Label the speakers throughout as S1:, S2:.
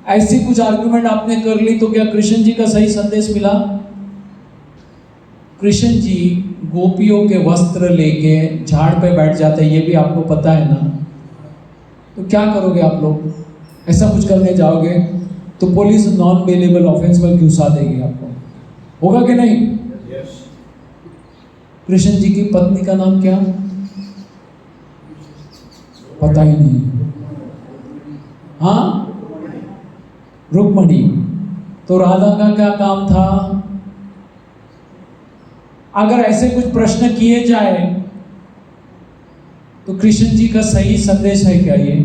S1: ऐसी कुछ आर्गुमेंट आपने कर ली तो क्या कृष्ण जी का सही संदेश मिला? कृष्ण जी गोपियों के वस्त्र लेके झाड़ पे बैठ जाते हैं, ये भी आपको पता है ना? तो क्या करोगे आप लोग? ऐसा कुछ करने जाओगे तो पुलिस नॉन बेलेबल ऑफेंस में घुसा देगी आपको, होगा कि नहीं? कृष्ण जी की पत्नी का नाम क्या? पता ही नहीं। हाँ, रुक्मणी। तो राधा का क्या काम था? अगर ऐसे कुछ प्रश्न किए जाए तो कृष्ण जी का सही संदेश है क्या ये?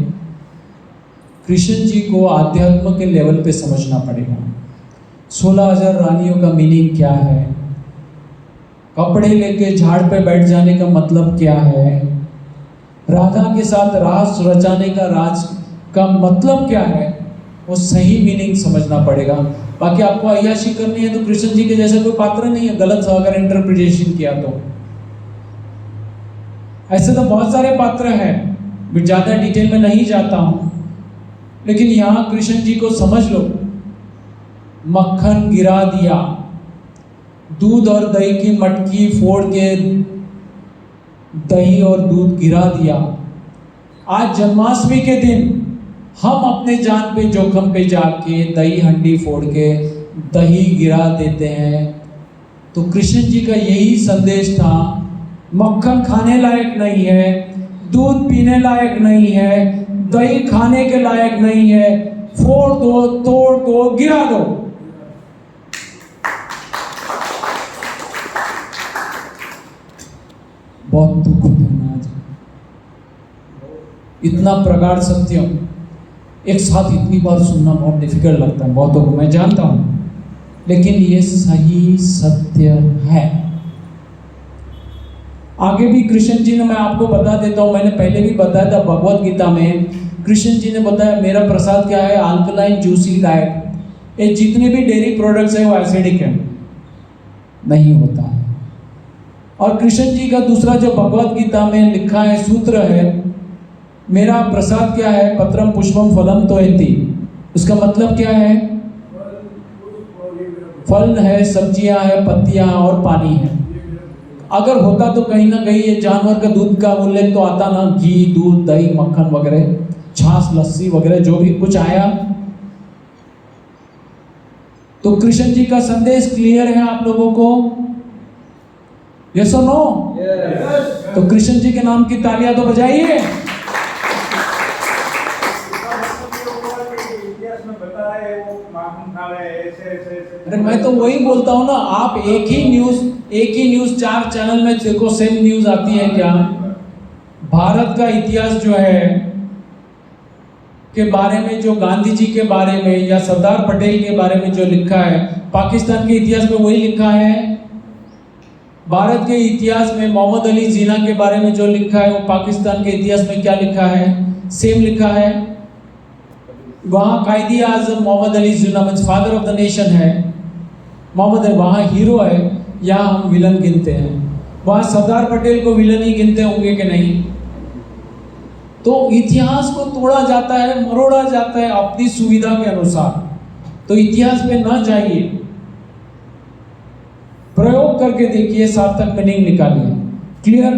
S1: कृष्ण जी को आध्यात्म के लेवल पे समझना पड़ेगा। 16,000 रानियों का मीनिंग क्या है? कपड़े लेके झाड़ पे बैठ जाने का मतलब क्या है? राधा के साथ रास रचाने का राज का मतलब क्या है? वो सही मीनिंग समझना पड़ेगा। बाकी आपको अय्याशी करनी है तो कृष्ण जी के जैसा कोई पात्र नहीं है, गलत अगर इंटरप्रिटेशन किया तो। ऐसे तो बहुत सारे पात्र हैं, मैं ज्यादा डिटेल में नहीं जाता हूं, लेकिन यहां कृष्ण जी को समझ लो। मक्खन गिरा दिया, दूध और दही की मटकी फोड़ के दही और दूध गिरा दिया। आज जन्माष्टमी के दिन हम अपने जान पे जोखम पे जाके दही हंडी फोड़ के दही गिरा देते हैं। तो कृष्ण जी का यही संदेश था, मक्खन खाने लायक नहीं है, दूध पीने लायक नहीं है, दही खाने के लायक नहीं है, फोड़ दो, तोड़ दो, गिरा दो। बहुत दुख होता है आज, इतना प्रगाढ़ सत्य एक साथ इतनी बार सुनना बहुत डिफिकल्ट लगता है बहुतों को, मैं जानता हूं, लेकिन ये सही सत्य है। आगे भी कृष्ण जी ने, मैं आपको बता देता हूं, मैंने पहले भी बताया था भगवत गीता में, कृष्ण जी ने बताया मेरा प्रसाद क्या है? Alkaline juicy diet. ये जितने भी डेयरी प्रोडक्ट्स है वो एसिडिक है, नहीं होता है। और कृष्ण जी का दूसरा जो भगवत गीता में लिखा है सूत्र है, मेरा प्रसाद क्या है? पत्रम पुष्पम फलम तोयति। उसका मतलब क्या है? फल है, सब्जियां है, पत्तियां और पानी है। अगर होता तो कहीं ना कहीं ये जानवर का दूध का उल्लेख तो आता ना, घी, दूध, दही, मक्खन वगैरह, छाछ, लस्सी वगैरह जो भी कुछ आया। तो कृष्ण जी का संदेश क्लियर है आप लोगों को? यस और नो? तो कृष्ण जी के नाम की तालियां तो बजाइए। अरे मैं तो वही बोलता हूँ ना, आप एक ही न्यूज 4 चैनल में देखो, सेम न्यूज आती है क्या? भारत का इतिहास जो है के बारे में, जो गांधी जी के बारे में या सरदार पटेल के बारे में जो लिखा है, पाकिस्तान के इतिहास में वही लिखा है। भारत के इतिहास में मोहम्मद अली जिन्ना के बारे में जो लिखा है, वो पाकिस्तान के इतिहास में क्या लिखा है? सेम लिखा है। वहाँ Quaid Azam Mohammad Ali Jinnah means father of the nation है, मोहम्मद अली वहाँ हीरो है, यहाँ हम विलन गिनते हैं। वहाँ सरदार पटेल को विलन ही गिनते होंगे कि नहीं? तो इतिहास को तोड़ा जाता है, मरोड़ा जाता है अपनी सुविधा के अनुसार। तो इतिहास पे ना जाइए, प्रयोग करके देखिए, सार्थक मीनिंग निकालिए। क्लियर?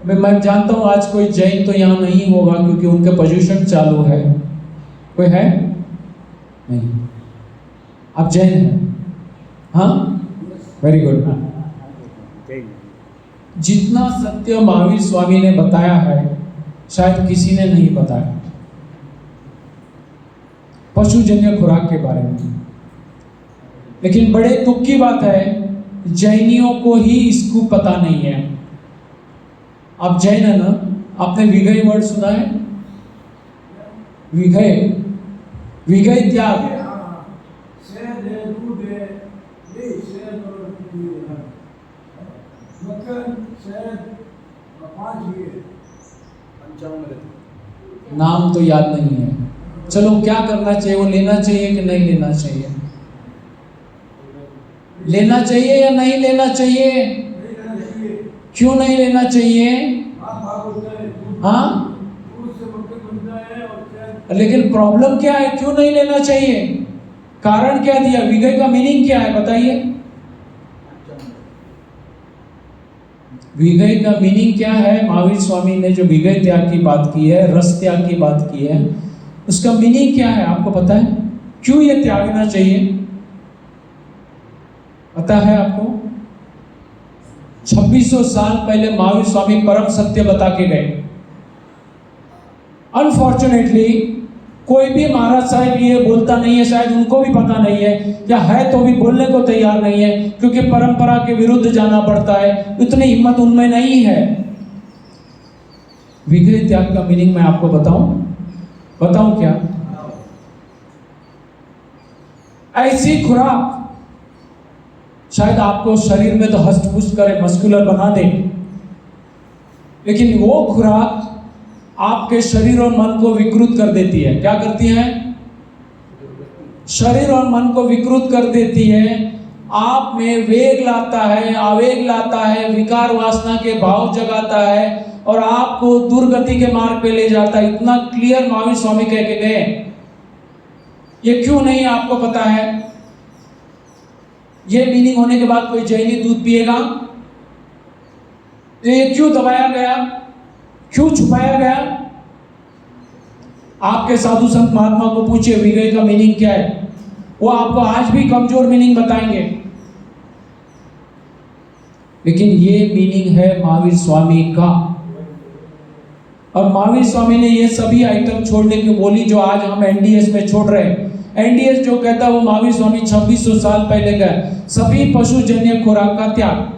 S1: मैं जानता हूं आज कोई जैन तो यहाँ नहीं होगा क्योंकि उनके पोजीशन चालू है। कोई है? नहीं। आप जैन हैं? हाँ, वेरी गुड। जितना सत्य महावीर स्वामी ने बताया है शायद किसी ने नहीं बताया, पशुजन्य खुराक के बारे में। लेकिन बड़े दुख की बात है, जैनियों को ही इसको पता नहीं है। आप जैन है ना? आपने विघय वर्ड सुना है? विघय, विघय त्याग। नाम तो याद नहीं है। चलो, क्या करना चाहिए? वो लेना चाहिए कि नहीं लेना चाहिए? लेना चाहिए या नहीं लेना चाहिए? क्यों नहीं लेना चाहिए? हाँ, लेकिन प्रॉब्लम क्या है, क्यों नहीं लेना चाहिए? कारण क्या दिया? विगय का मीनिंग क्या है बताइए? विगय का मीनिंग क्या है? महावीर स्वामी ने जो विगय त्याग की बात की है, रस त्याग की बात की है, उसका मीनिंग क्या है आपको पता है? क्यों ये त्यागना चाहिए पता है आपको? 2600 साल पहले महावीर स्वामी परम सत्य बता के गए। अनफॉर्चुनेटली कोई भी महाराज साहब ये बोलता नहीं है, शायद उनको भी पता नहीं है, या है तो भी बोलने को तैयार नहीं है, क्योंकि परंपरा के विरुद्ध जाना पड़ता है, इतनी हिम्मत उनमें नहीं है। विगय त्याग का मीनिंग मैं आपको बताऊं क्या? ऐसी खुराक शायद आपको शरीर में तो हष्ट पुष्ट करे, मस्कुलर बना दे, लेकिन वो खुराक आपके शरीर और मन को विकृत कर देती है। क्या करती है? शरीर और मन को विकृत कर देती है। आप में वेग लाता है, आवेग लाता है, विकार वासना के भाव जगाता है और आपको दुर्गति के मार्ग पे ले जाता है। इतना क्लियर महावीर स्वामी कह के गए। ये क्यों नहीं आपको पता है? ये मीनिंग होने के बाद कोई जैनी दूध पिएगा? तो ये क्यों दबाया गया, क्यों छुपाया गया? आपके साधु संत महात्मा को पूछिए विगय का मीनिंग क्या है, वो आपको आज भी कमजोर मीनिंग बताएंगे। लेकिन ये मीनिंग है महावीर स्वामी का, और महावीर स्वामी ने ये सभी आइटम छोड़ने की बोली जो आज हम एनडीएस में छोड़ रहे हैं। एनडीएस जो कहता है वो महावीर स्वामी 2600 साल पहले का सभी पशुजन्य खुराक का त्याग,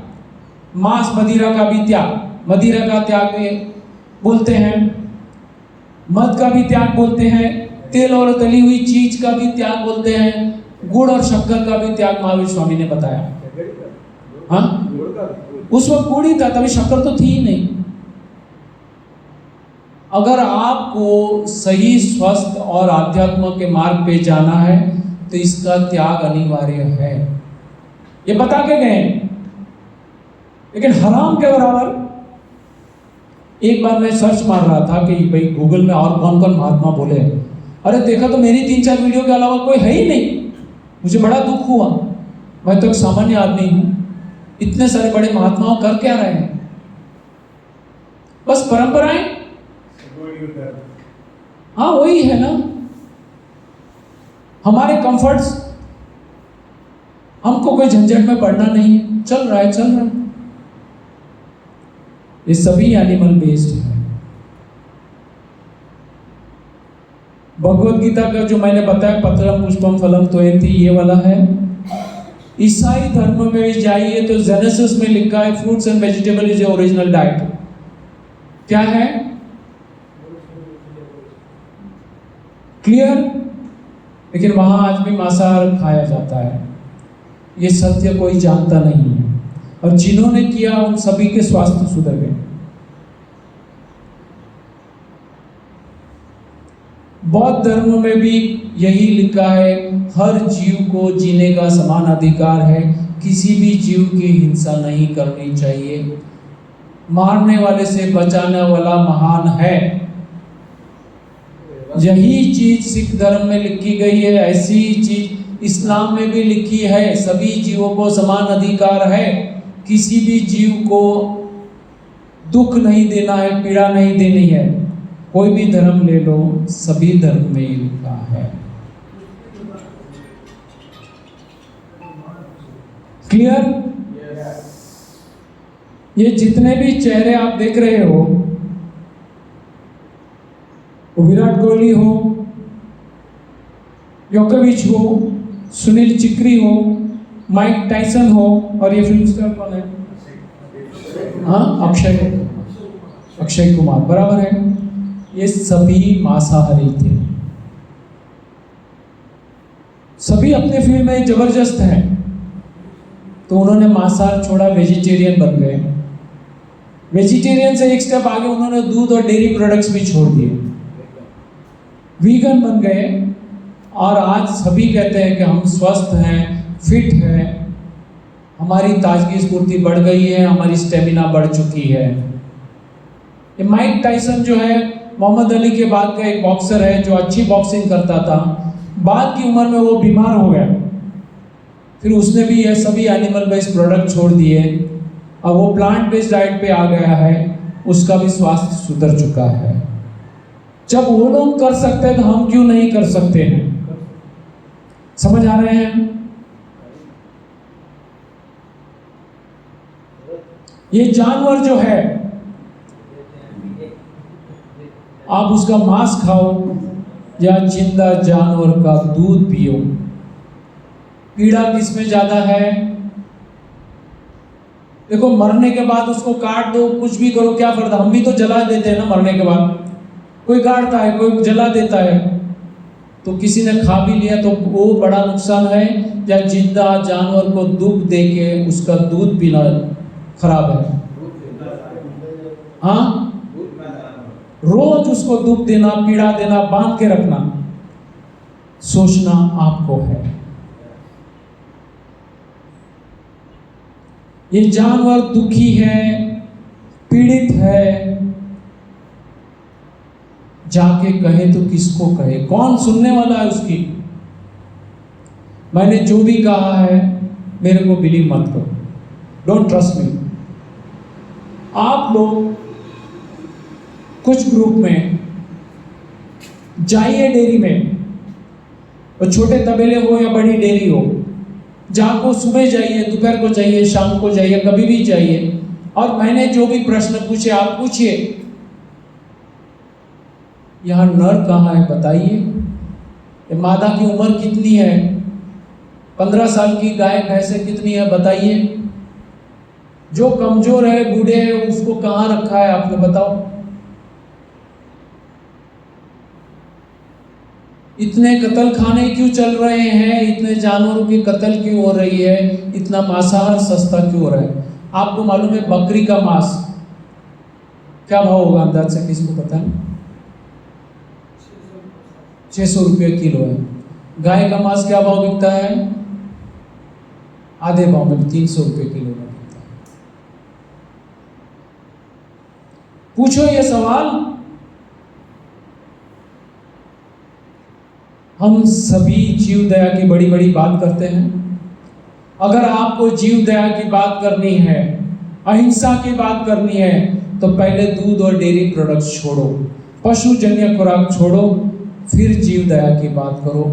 S1: मांस मदिरा का भी त्याग, मदिरा का त्याग बोलते हैं, मद का भी त्याग बोलते हैं, तेल और तली हुई चीज का भी त्याग बोलते हैं, गुड़ और शक्कर का भी त्याग महावीर स्वामी ने बताया। हाँ, उस वक्त गुड़ ही था, तभी शक्कर तो थी ही नहीं। अगर आपको सही स्वस्थ और आध्यात्म के मार्ग पे जाना है तो इसका त्याग अनिवार्य है, ये बता के गए। लेकिन हराम के बराबर। एक बार मैं सर्च मार रहा था कि भाई गूगल में और कौन कौन महात्मा बोले, अरे देखा तो मेरी 3-4 वीडियो के अलावा कोई है ही नहीं। मुझे बड़ा दुख हुआ, मैं तो एक सामान्य आदमी हूं, इतने सारे बड़े महात्माओं कर क्या रहे हैं? बस परंपराएं। हाँ वही है ना, हमारे कंफर्ट्स, हमको कोई झंझट में पड़ना नहीं है, चल रहा है। ये सभी एनिमल बेस्ड है। भगवत गीता का जो मैंने बताया पत्रम पुष्पम फलम तोयंती, ये वाला है। ईसाई धर्म में भी जाइए तो जेनेसिस में लिखा है fruits and vegetable is original diet. क्या है? क्लियर? लेकिन वहां आज भी मांसाहार खाया जाता है। ये सत्य कोई जानता नहीं है, और जिन्होंने किया उन सभी के स्वास्थ्य सुधर गए। बौद्ध धर्म में भी यही लिखा है, हर जीव को जीने का समान अधिकार है, किसी भी जीव की हिंसा नहीं करनी चाहिए, मारने वाले से बचाने वाला महान है। यही चीज सिख धर्म में लिखी गई है, ऐसी चीज इस्लाम में भी लिखी है। सभी जीवों को समान अधिकार है, किसी भी जीव को दुख नहीं देना है, पीड़ा नहीं देनी है। कोई भी धर्म ले लो, सभी धर्म में लिखा है। क्लियर? ये जितने भी चेहरे आप देख रहे हो, विराट कोहली हो, जोकोविच हो, सुनील चिक्री हो, माइक टाइसन हो, और ये फिल्म स्टार कौन है? हाँ, अक्षय कुमार, बराबर है। ये सभी मांसाहारी थे, सभी अपने फील्ड में जबरदस्त हैं, तो उन्होंने मांसाहार छोड़ा, वेजिटेरियन बन गए। वेजिटेरियन से एक स्टेप आगे उन्होंने दूध और डेयरी प्रोडक्ट्स भी छोड़ दिए, वीगन बन गए, और आज सभी कहते हैं कि हम स्वस्थ हैं, फिट हैं, हमारी ताजगी स्फूर्ति बढ़ गई है, हमारी स्टेमिना बढ़ चुकी है। ये माइक टाइसन जो है मोहम्मद अली के बाद का एक बॉक्सर है जो अच्छी बॉक्सिंग करता था, बाद की उम्र में वो बीमार हो गया, फिर उसने भी ये सभी एनिमल बेस्ड प्रोडक्ट छोड़ दिए, अब वो प्लांट बेस्ड डाइट पे आ गया है, उसका भी स्वास्थ्य सुधर चुका है। जब वो लोग कर सकते हैं तो हम क्यों नहीं कर सकते हैं? समझ आ रहे हैं? ये जानवर जो है, आप उसका मांस खाओ या जिंदा जानवर का दूध पियो, पीड़ा किसमें ज्यादा है? देखो, मरने के बाद उसको काट दो, कुछ भी करो, क्या फर्क? हम भी तो जला देते हैं ना मरने के बाद, कोई काटता है, कोई जला देता है, तो किसी ने खा भी लिया तो वो बड़ा नुकसान है, या जिंदा जानवर को दुख देके उसका दूध पीना खराब है? हाँ, रोज उसको दुख देना, पीड़ा देना, बांध के रखना, सोचना आपको है। ये जानवर दुखी है, पीड़ित है, जाके कहे तो किसको कहे? कौन सुनने वाला है उसकी? मैंने जो भी कहा है मेरे को बिलीव मत करो, डोंट ट्रस्ट मी। आप लोग कुछ ग्रुप में जाइए डेयरी में, और छोटे तबेले हो या बड़ी डेयरी हो, जाको सुबह जाइए, दोपहर को जाइए, शाम को जाइए, कभी भी जाइए, और मैंने जो भी प्रश्न पूछे आप पूछिए, यहाँ नर कहाँ है बताइए, मादा की उम्र कितनी है, 15 साल की गाय भैंसे कितनी है बताइए, जो कमजोर है, बूढ़े है, उसको कहाँ रखा है आपने बताओ। इतने कत्ल खाने क्यों चल रहे हैं, इतने जानवरों की कत्ल क्यों हो रही है, इतना मांसाहार सस्ता क्यों हो रहा है? आपको मालूम है बकरी का मांस क्या भाव होगा अंदाज से किसको पता है? 600 रुपये किलो है। गाय का मांस क्या भाव बिकता है? आधे भाव में 300 रुपये किलो में बिकता है। पूछो ये सवाल। हम सभी जीव दया की बड़ी बड़ी बात करते हैं। अगर आपको जीव दया की बात करनी है, अहिंसा की बात करनी है, तो पहले दूध और डेयरी प्रोडक्ट्स छोड़ो, पशुजन्य खुराक छोड़ो, फिर जीव दया की बात करो,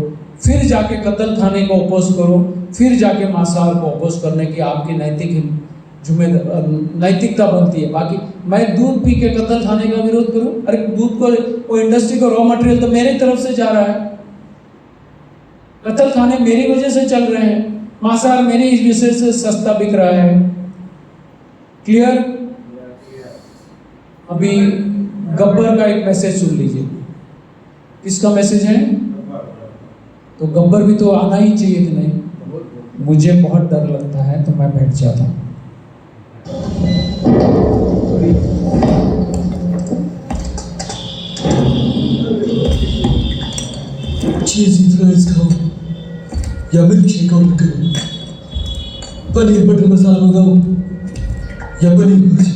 S1: फिर जाके कत्ल खाने को अपोज करो, फिर जाके मांसाहार को अपोज करने की आपकी नैतिकता बनती है। बाकी मैं दूध पी के कत्ल खाने का विरोध करूं? अरे दूध को, वो इंडस्ट्री को रॉ मटेरियल तो मेरी तरफ से जा रहा है, कत्ल खाने मेरी वजह से चल रहे हैं, मांसाहार मेरी इस विषय से सस्ता बिक रहा है। क्लियर? अभी गब्बर का एक मैसेज सुन लीजिए। किसका मैसेज है? तो गब्बर भी तो आना ही चाहिए कि नहीं? मुझे बहुत डर लगता है तो मैं बैठ जाता हूँ।
S2: चीज़ी फ्राइज खाओ या मिल्क शेक ऑर्डर करो, पनीर बटर मसाला मंगाओ या पनीर भुर्जी,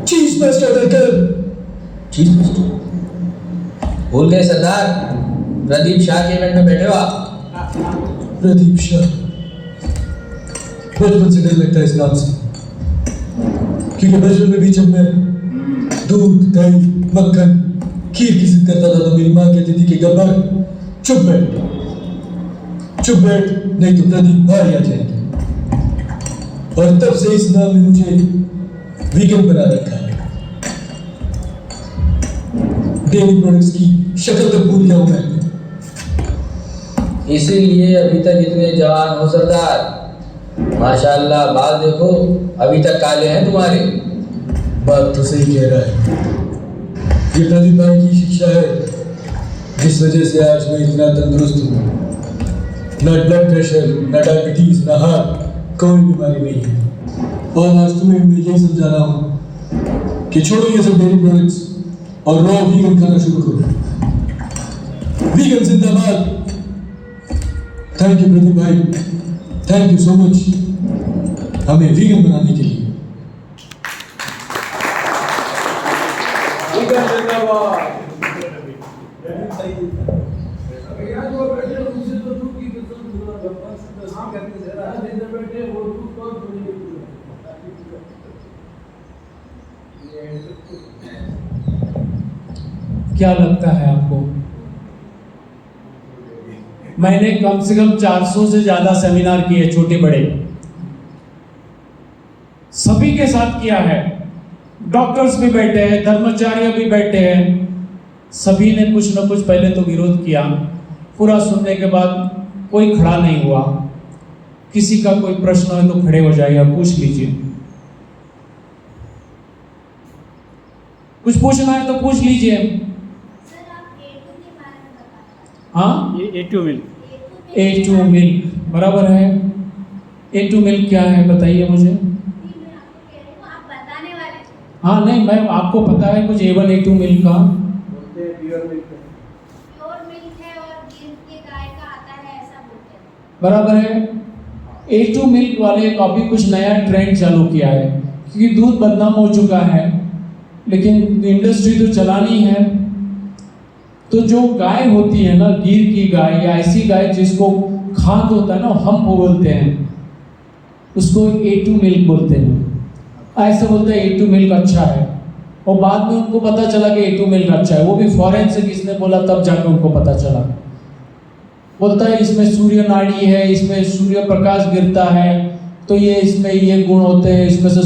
S2: चीज पेस्ट ऑर्डर कर।
S3: चीज पेस्ट भूल गए सरदार, प्रदीप शाह के इवेंट में बैठे हो आप?
S2: प्रदीप शाह, बचपन से डर लगता है इस नाम से, क्योंकि बचपन में भी जब मैं दूध, दही, मक्खन, खीर की जिद करता था तो मेरी माँ कहती थी कि गब्बर चुप बैठ, नहीं तो प्रदीप भारी आ जाएगी। और तब से इस नाम ने मुझे वीगन बना रखा है। डेयरी प्रोडक्ट्स की शक्ल तक भूल गया हूं मैं।
S3: इसीलिए अभी तक इतने जवान हो सरदार, माशाल्लाह, बाल देखो अभी तक काले हैं तुम्हारे।
S2: बात तो सही कह रहा है, ये प्रदीप भाई की शिक्षा है जिस वजह से आज मैं इतना तंदुरुस्त हूँ। न ब्लड प्रेशर, न डायबिटीज, न हार्ट, कोई बीमारी नहीं है। और आज तुम्हें मैं यही समझा रहा हूँ कि छोड़ो ये सब डेयरी प्रोडक्ट्स और रॉ वीगन खाना शुरू करो। वीगन जिंदाबाद। थैंक यू प्रदीप भाई, थैंक यू सो मच हमें वीगन बनाने के लिए।
S1: क्या लगता है आपको? मैंने कम से कम 400 से ज्यादा सेमिनार किए, छोटे बड़े, सभी के साथ किया है। डॉक्टर्स भी बैठे हैं, धर्माचार्य भी बैठे हैं, सभी ने कुछ ना कुछ पहले तो विरोध किया। पूरा सुनने के बाद कोई खड़ा नहीं हुआ। किसी का कोई प्रश्न है तो खड़े हो जाइए और पूछ लीजिए। कुछ पूछना है तो पूछ लीजिए। हाँ,
S4: ये A2 मिल्क।
S1: A2 मिल्क बराबर है। A2 मिल्क क्या है बताइए मुझे। हाँ नहीं, मैं आपको पता है कुछ A1 A2 मिल्क का। बराबर है। A2 मिल्क वाले का भी कुछ नया ट्रेंड चालू किया है, क्योंकि दूध बदनाम हो चुका है, लेकिन इंडस्ट्री तो चलानी है। तो जो गाय होती है ना, गिर की गाय या ऐसी गाय जिसको खाद होता है ना, हम बोलते हैं उसको A2 मिल्क बोलते हैं। ऐसे बोलते हैं A2 मिल्क अच्छा है, और बाद में उनको पता चला कि A2 मिल्क अच्छा है। वो भी फॉरेन से किसने बोला, तब जाकर उनको पता चला। बोलता है इसमें सूर्य नाड़ी है, इसमें सूर्य प्रकाश गिरता है, तो ये इसमें ये गुण होते हैं, इसमें से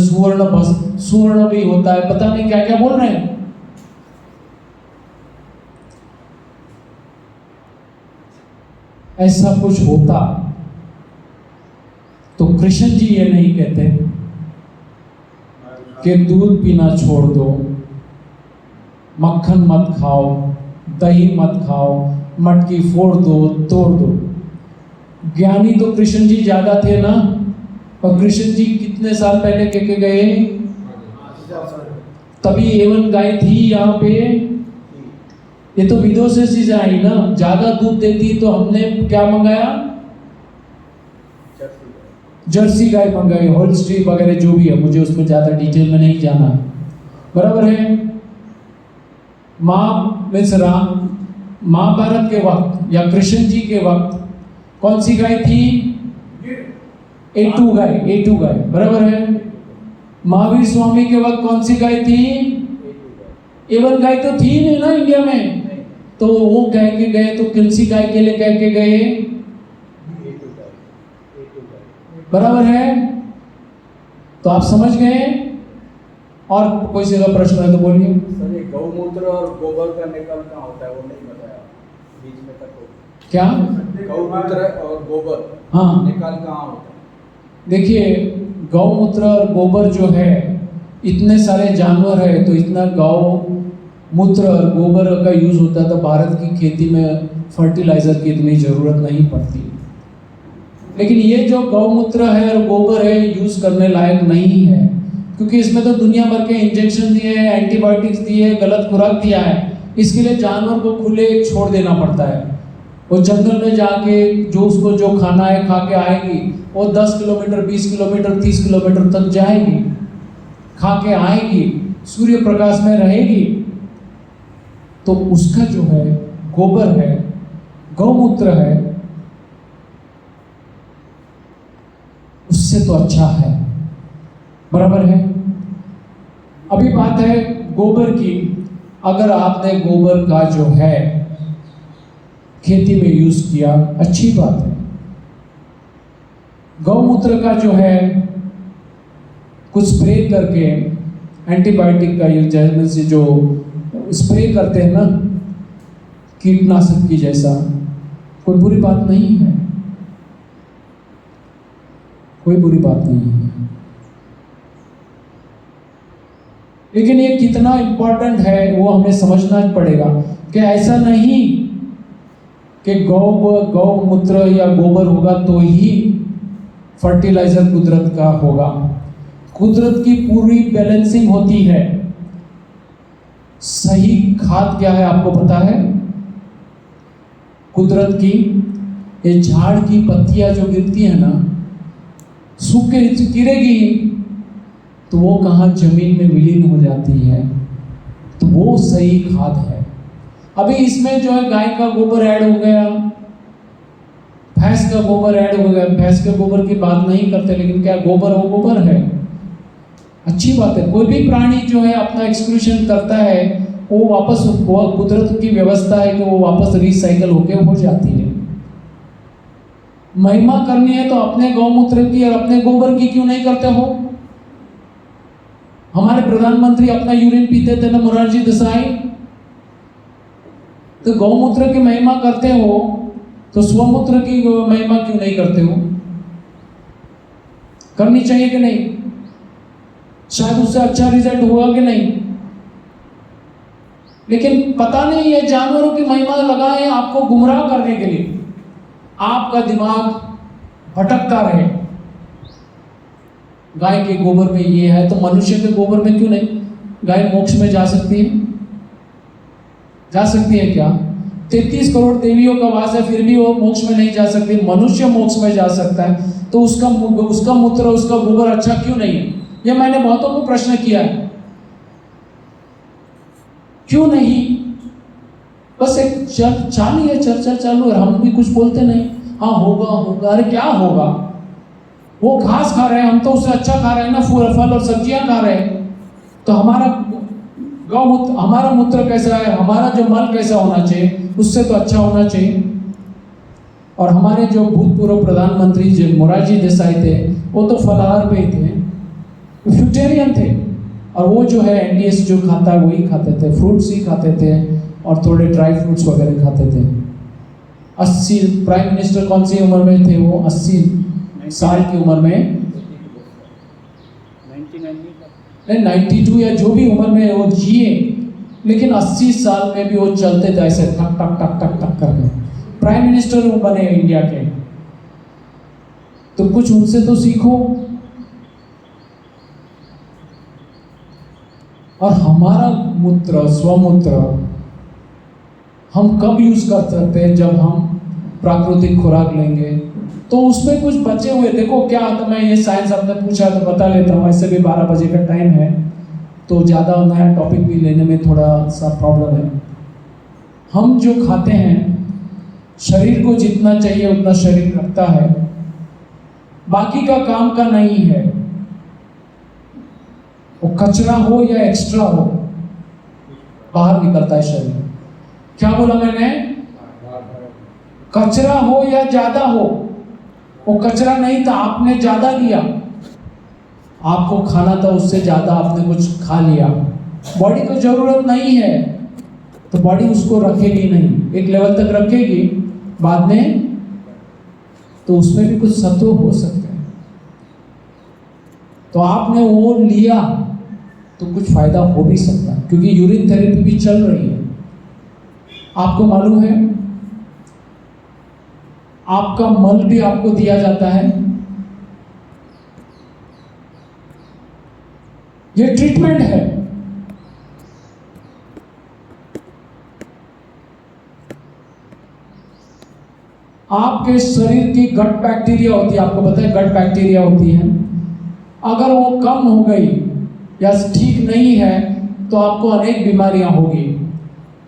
S1: सुवर्ण भी होता है, पता नहीं क्या क्या बोल रहे हैं। ऐसा कुछ होता तो कृष्ण जी ये नहीं कहते कि दूध पीना छोड़ दो, मक्खन मत खाओ, दही मत खाओ, मटकी फोड़ दो, तोड़ दो। ज्ञानी तो कृष्ण जी ज्यादा थे ना, और कृष्ण जी कितने साल पहले कह के गए, तभी A1 गाय थी यहाँ पे। ये तो विदेशों से आई ना, ज्यादा दूध देती तो हमने क्या मंगाया, जर्सी गाय मंगाई, होल्स्टीन वगैरह जो भी है, मुझे उसमें ज्यादा डिटेल में नहीं जाना। बराबर है। महाभारत के वक्त या कृष्ण जी के वक्त कौन सी गाय थी, A2 गाय, A2 गाय, बराबर है। महावीर स्वामी के वक्त कौन सी गाय थी, A1 गाय तो थी नहीं ना इंडिया में, तो वो कह के गए, तो कौन सी गाय के लिए कह के गए, बराबर है। तो आप समझ गए। और कोई से का प्रश्न है तो बोलिए।
S5: सर, ये गौमूत्र और गोबर का निकाल कहाँ होता है, वो नहीं बताया बीच में तक हो।
S1: क्या
S5: गौमूत्र और गोबर,
S1: हाँ,
S5: निकाल कहाँ होता है?
S1: देखिए गौमूत्र और गोबर जो है, इतने सारे जानवर है, तो इतना गौ मूत्र और गोबर का यूज होता है, तो भारत की खेती में फर्टिलाइजर की इतनी जरूरत नहीं पड़ती। लेकिन ये जो गौमूत्र है और गोबर है, यूज करने लायक नहीं है, क्योंकि इसमें तो दुनिया भर के इंजेक्शन दिए हैं, एंटीबायोटिक्स दिए हैं, गलत खुराक दिया है। इसके लिए जानवर को खुले छोड़ देना पड़ता है। वो जंगल में जाके जो उसको जो खाना है खा के आएगी, वो 10 किलोमीटर, 20 किलोमीटर, 30 किलोमीटर तक जाएगी, खा के आएगी, सूर्य प्रकाश में रहेगी, तो उसका जो है गोबर है, गौमूत्र है, उससे तो अच्छा है। बराबर है। अभी बात है गोबर की। अगर आपने गोबर का जो है खेती में यूज किया, अच्छी बात है। गौमूत्र का जो है कुछ स्प्रे करके, एंटीबायोटिक का यूज, जैसे जो स्प्रे करते हैं ना कीटनाशक की जैसा, कोई बुरी बात नहीं है, कोई बुरी बात नहीं है। लेकिन ये कितना इंपॉर्टेंट है वो हमें समझना पड़ेगा कि ऐसा नहीं कि गौमूत्र या गोबर होगा तो ही फर्टिलाइजर कुदरत का होगा। कुदरत की पूरी बैलेंसिंग होती है। सही खाद क्या है आपको पता है? कुदरत की ये झाड़ की पत्तियां जो गिरती है ना, सूख के गिरेगी तो वो कहाँ जमीन में विलीन हो जाती है, तो वो सही खाद है। अभी इसमें जो है गाय का गोबर ऐड हो गया, भैंस का गोबर ऐड हो गया। भैंस के गोबर की बात नहीं करते, लेकिन क्या गोबर वो गोबर है, अच्छी बात है। कोई भी प्राणी जो है अपना एक्सक्रीशन करता है, वो वापस, वो कुदरत की व्यवस्था है कि वो वापस रिसाइकल होके हो जाती है। महिमा करनी है तो अपने गौमूत्र की और अपने गोबर की क्यों नहीं करते हो? हमारे प्रधानमंत्री अपना यूरिन पीते थे ना, मोरारजी देसाई। तो गौमूत्र की महिमा करते हो तो स्वमूत्र की महिमा क्यों नहीं करते हो? करनी चाहिए कि नहीं? शायद उससे अच्छा रिजल्ट होगा कि नहीं। लेकिन पता नहीं है, जानवरों की महिमा लगाए आपको गुमराह करने के लिए, आपका दिमाग भटकता रहे। गाय के गोबर में ये है तो मनुष्य के गोबर में क्यों नहीं? गाय मोक्ष में जा सकती है? जा सकती है क्या? 33 करोड़ देवियों का वास है, फिर भी वो मोक्ष में नहीं जा सकती। मनुष्य मोक्ष में जा सकता है, तो उसका मूत्र, उसका गोबर अच्छा क्यों नहीं है? ये मैंने बहुतों को प्रश्न किया है, क्यों नहीं? बस एक चालू है, चर्चा चालू है, हम भी कुछ बोलते नहीं। हाँ होगा होगा, अरे क्या होगा? वो घास खा रहे हैं, हम तो उससे अच्छा खा रहे हैं ना, फल और सब्जियां खा रहे हैं। तो हमारा गौमूत्र, हमारा मूत्र कैसा है, हमारा जो मल कैसा होना चाहिए, उससे तो अच्छा होना चाहिए। और हमारे जो भूतपूर्व प्रधानमंत्री जो मोरारजी देसाई थे, वो तो फलाहार पे ही थे, फ्रूटेरियन थे। और वो जो है एनडीएस जो खाता है वही खाते थे, फ्रूट्स ही खाते थे और थोड़े ड्राई फ्रूट्स वगैरह खाते थे। 80 प्राइम मिनिस्टर कौन सी उम्र में थे वो? 80 साल की उम्र में, 92 या जो भी उम्र में वो जिए, लेकिन 80 साल में भी वो चलते थे ऐसे टक टक टक टक टक करके, प्राइम मिनिस्टर वो बने इंडिया के। तो कुछ उनसे तो सीखो। और हमारा मूत्र, स्वमूत्र हम कब यूज कर सकते हैं? जब हम प्राकृतिक खुराक लेंगे तो उसमें कुछ बचे हुए, देखो क्या आता, मैं ये साइंस आपने पूछा तो बता लेता हूँ। ऐसे भी 12 बजे का टाइम है, तो ज़्यादा नया टॉपिक भी लेने में थोड़ा सा प्रॉब्लम है। हम जो खाते हैं, शरीर को जितना चाहिए उतना शरीर रखता है, बाकी का काम का नहीं है। वो कचरा हो या एक्स्ट्रा हो, बाहर निकलता है शरीर। क्या बोला मैंने? कचरा हो या ज्यादा हो, वो कचरा नहीं था, आपने ज्यादा लिया, आपको खाना था, उससे ज्यादा आपने कुछ खा लिया। बॉडी को जरूरत नहीं है तो बॉडी उसको रखेगी नहीं, एक लेवल तक रखेगी, बाद में तो उसमें भी कुछ सत्व हो सकते हैं। तो आपने वो लिया तो कुछ फायदा हो भी सकता है, क्योंकि यूरिन थेरेपी भी चल रही है। आपको मालूम है, आपका मल भी आपको दिया जाता है। ये ट्रीटमेंट है। आपके शरीर की गट बैक्टीरिया होती है, आपको पता है गट बैक्टीरिया होती है, अगर वो कम हो गई या ठीक नहीं है तो आपको अनेक बीमारियां होगी।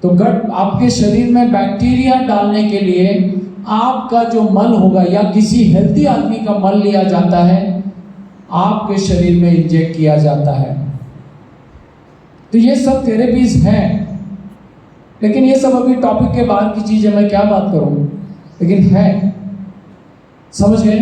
S1: तो गट, आपके शरीर में बैक्टीरिया डालने के लिए आपका जो मल होगा या किसी हेल्दी आदमी का मल लिया जाता है, आपके शरीर में इंजेक्ट किया जाता है। तो ये सब थेरेपीज हैं, लेकिन ये सब अभी टॉपिक के बाहर की चीज है, मैं क्या बात करूं, लेकिन है, समझ गए?